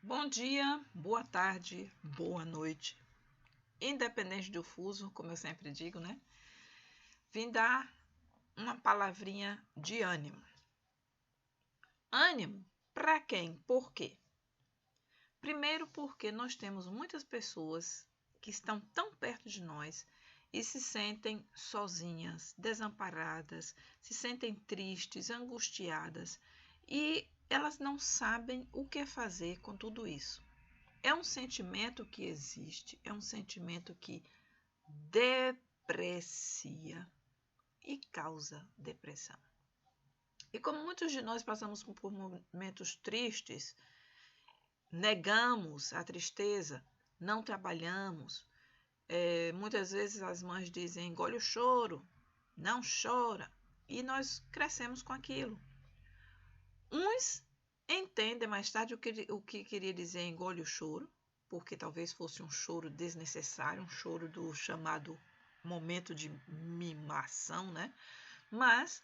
Bom dia, boa tarde, boa noite. Independente do fuso, como eu sempre digo, né? Vim dar uma palavrinha de ânimo. Ânimo para quem? Por quê? Primeiro, porque nós temos muitas pessoas que estão tão perto de nós e se sentem sozinhas, desamparadas, se sentem tristes, angustiadas e elas não sabem o que fazer com tudo isso. É um sentimento que existe, é um sentimento que deprecia e causa depressão. E como muitos de nós passamos por momentos tristes, negamos a tristeza, não trabalhamos. Muitas vezes as mães dizem, engole o choro, não chora. E nós crescemos com aquilo. Uns entendem mais tarde o que queria dizer engole o choro, porque talvez fosse um choro desnecessário, um choro do chamado momento de mimação, né? Mas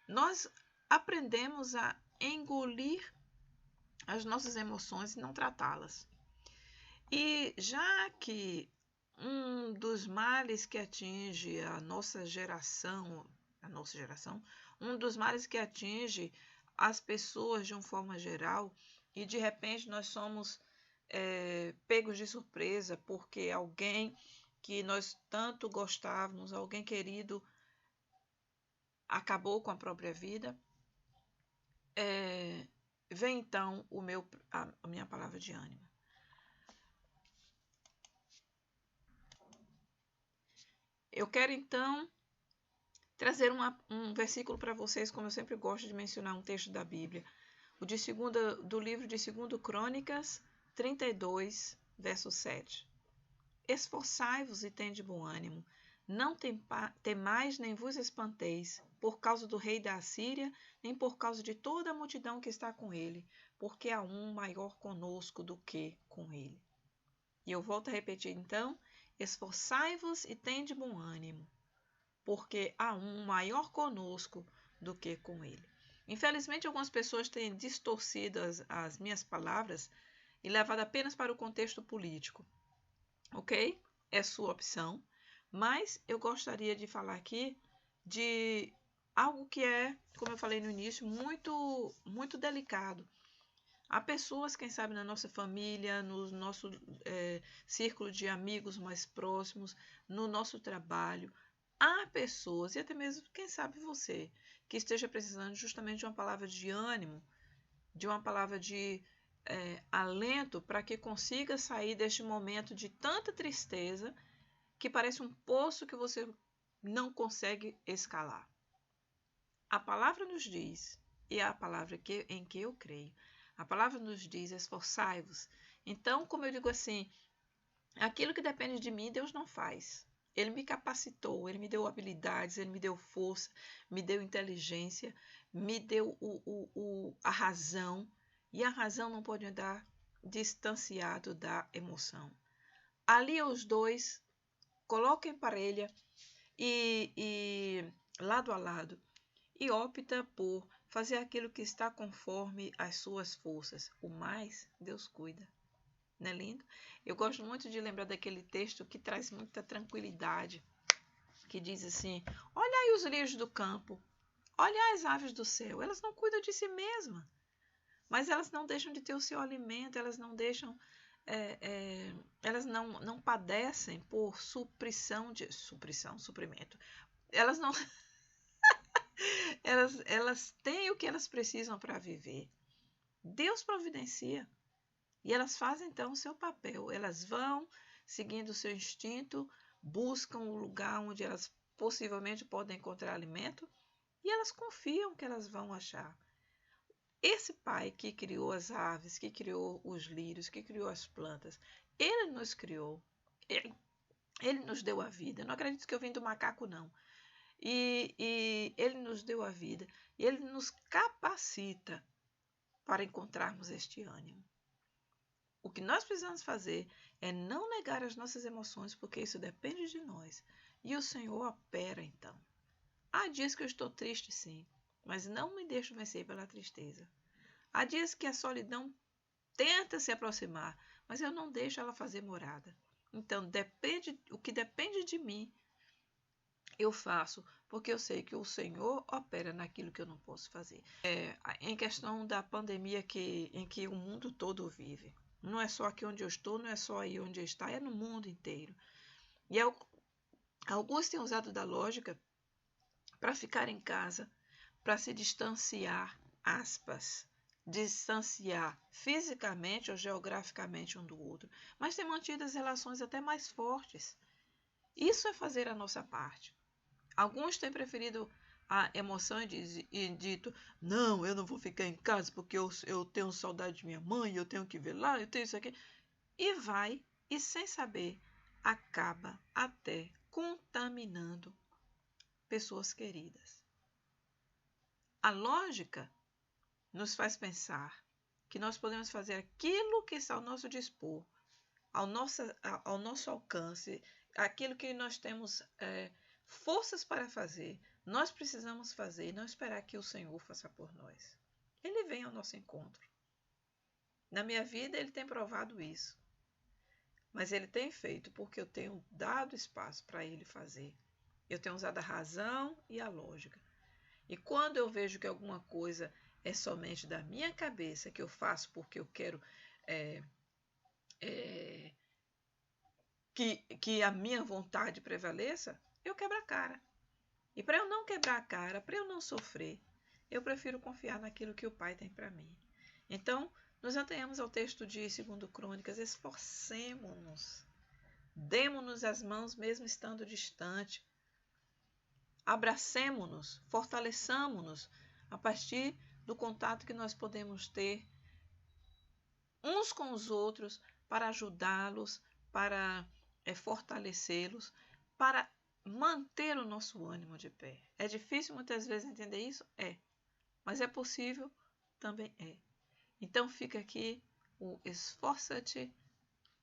nós aprendemos a engolir as nossas emoções e não tratá-las. E já que um dos males que atinge a nossa geração, um dos males que atinge as pessoas de uma forma geral, e de repente nós somos pegos de surpresa porque alguém que nós tanto gostávamos, alguém querido, acabou com a própria vida, vem então a minha palavra de ânimo. Eu quero então trazer um versículo para vocês, como eu sempre gosto de mencionar um texto da Bíblia, do livro de 2 Crônicas 32, verso 7. Esforçai-vos e tende bom ânimo, não temais nem vos espanteis, por causa do rei da Assíria, nem por causa de toda a multidão que está com ele, porque há um maior conosco do que com ele. E eu volto a repetir então, esforçai-vos e tende bom ânimo, porque há um maior conosco do que com ele. Infelizmente, algumas pessoas têm distorcido as minhas palavras e levado apenas para o contexto político. Ok? É sua opção. Mas eu gostaria de falar aqui de algo que é, como eu falei no início, muito, muito delicado. Há pessoas, quem sabe, na nossa família, no nosso círculo de amigos mais próximos, no nosso trabalho, há pessoas, e até mesmo, quem sabe você, que esteja precisando justamente de uma palavra de ânimo, de uma palavra de alento para que consiga sair deste momento de tanta tristeza que parece um poço que você não consegue escalar. A palavra nos diz, e é a palavra em que eu creio, a palavra nos diz, esforçai-vos. Então, como eu digo assim, aquilo que depende de mim, Deus não faz. Ele me capacitou, ele me deu habilidades, ele me deu força, me deu inteligência, me deu a razão. E a razão não pode andar distanciado da emoção. Alia os dois, coloca em parelha e lado a lado e opta por fazer aquilo que está conforme as suas forças. O mais, Deus cuida. Não é lindo? Eu gosto muito de lembrar daquele texto que traz muita tranquilidade, que diz assim, olha aí os lírios do campo, olha as aves do céu, elas não cuidam de si mesmas, mas elas não deixam de ter o seu alimento, elas não deixam, elas não padecem por suprimento, elas não, elas têm o que elas precisam para viver. Deus providencia. E elas fazem então o seu papel. Elas vão seguindo o seu instinto, buscam o lugar onde elas possivelmente podem encontrar alimento e elas confiam que elas vão achar. Esse Pai que criou as aves, que criou os lírios, que criou as plantas, Ele nos criou. Ele nos deu a vida. Eu não acredito que eu vim do macaco, não. E Ele nos deu a vida. E Ele nos capacita para encontrarmos este ânimo. O que nós precisamos fazer é não negar as nossas emoções, porque isso depende de nós. E o Senhor opera então. Há dias que eu estou triste, sim, mas não me deixo vencer pela tristeza. Há dias que a solidão tenta se aproximar, mas eu não deixo ela fazer morada. Então, o que depende de mim, eu faço, porque eu sei que o Senhor opera naquilo que eu não posso fazer. Em questão da pandemia em que o mundo todo vive. Não é só aqui onde eu estou, não é só aí onde eu está, é no mundo inteiro. E alguns têm usado da lógica para ficar em casa, para se distanciar, aspas, distanciar fisicamente ou geograficamente um do outro, mas tem mantido as relações até mais fortes. Isso é fazer a nossa parte. Alguns têm preferido a emoção e dito, não, eu não vou ficar em casa porque eu tenho saudade de minha mãe, eu tenho que ver lá, eu tenho isso aqui. E vai, e sem saber, acaba até contaminando pessoas queridas. A lógica nos faz pensar que nós podemos fazer aquilo que está ao nosso dispor, ao nosso alcance, aquilo que nós temos forças para fazer, nós precisamos fazer e não esperar que o Senhor faça por nós. Ele vem ao nosso encontro. Na minha vida, ele tem provado isso. Mas ele tem feito porque eu tenho dado espaço para ele fazer. Eu tenho usado a razão e a lógica. E quando eu vejo que alguma coisa é somente da minha cabeça, que eu faço porque eu quero que a minha vontade prevaleça, eu quebro a cara. E para eu não quebrar a cara, para eu não sofrer, eu prefiro confiar naquilo que o Pai tem para mim. Então, nos atenhamos ao texto de 2 Crônicas, esforcemo-nos, demo-nos as mãos mesmo estando distante, abracemo-nos, fortaleçamo-nos a partir do contato que nós podemos ter uns com os outros para ajudá-los, para fortalecê-los, para manter o nosso ânimo de pé. É difícil muitas vezes entender isso? É. Mas é possível? Também é. Então fica aqui o esforça-te,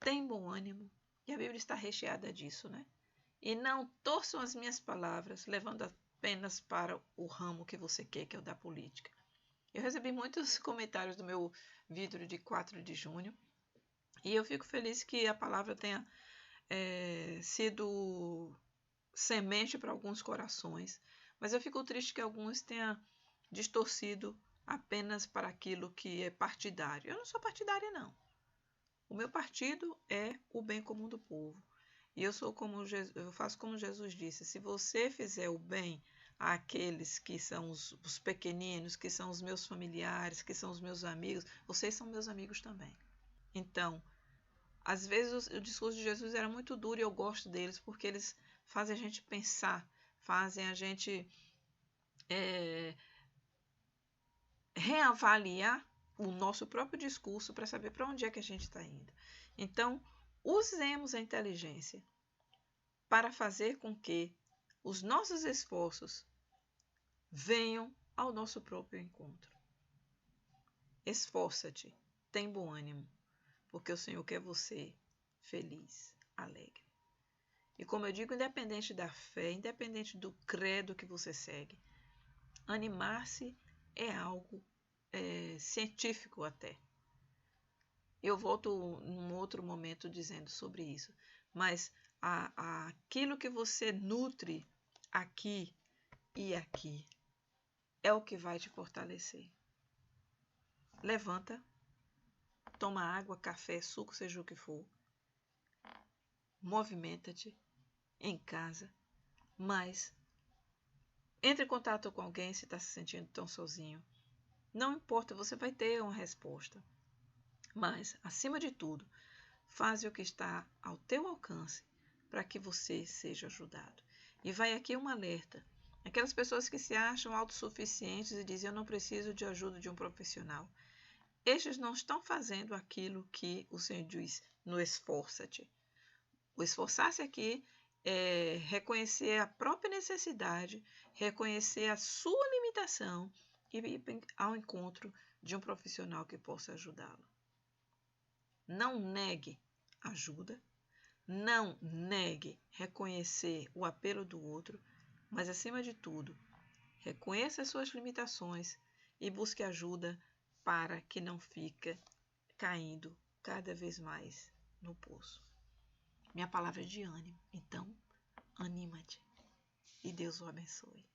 tem bom ânimo. E a Bíblia está recheada disso, né? E não torçam as minhas palavras, levando apenas para o ramo que você quer, que é o da política. Eu recebi muitos comentários do meu vídeo de 4 de junho e eu fico feliz que a palavra tenha sido semente para alguns corações, mas eu fico triste que alguns tenham distorcido apenas para aquilo que é partidário. Eu não sou partidária, não. O meu partido é o bem comum do povo. E eu faço como Jesus disse, se você fizer o bem àqueles que são os pequeninos, que são os meus familiares, que são os meus amigos, vocês são meus amigos também. Então, às vezes o discurso de Jesus era muito duro e eu gosto deles porque eles fazem a gente pensar, fazem a gente reavaliar o nosso próprio discurso para saber para onde é que a gente está indo. Então, usemos a inteligência para fazer com que os nossos esforços venham ao nosso próprio encontro. Esforça-te, tem bom ânimo, porque o Senhor quer você feliz, alegre. E como eu digo, independente da fé, independente do credo que você segue, animar-se é algo científico até. Eu volto num outro momento dizendo sobre isso, mas aquilo que você nutre aqui e aqui é o que vai te fortalecer. Levanta, toma água, café, suco, seja o que for. Movimenta-te em casa, mas entre em contato com alguém se está se sentindo tão sozinho. Não importa, você vai ter uma resposta. Mas, acima de tudo, faze o que está ao teu alcance para que você seja ajudado. E vai aqui um alerta. Aquelas pessoas que se acham autossuficientes e dizem eu não preciso de ajuda de um profissional. Estes não estão fazendo aquilo que o Senhor diz no esforça-te. O esforçar-se aqui é reconhecer a própria necessidade, reconhecer a sua limitação e ir ao encontro de um profissional que possa ajudá-lo. Não negue ajuda, não negue reconhecer o apelo do outro, mas, acima de tudo, reconheça as suas limitações e busque ajuda para que não fique caindo cada vez mais no poço. Minha palavra é de ânimo. Então, anima-te. E Deus o abençoe.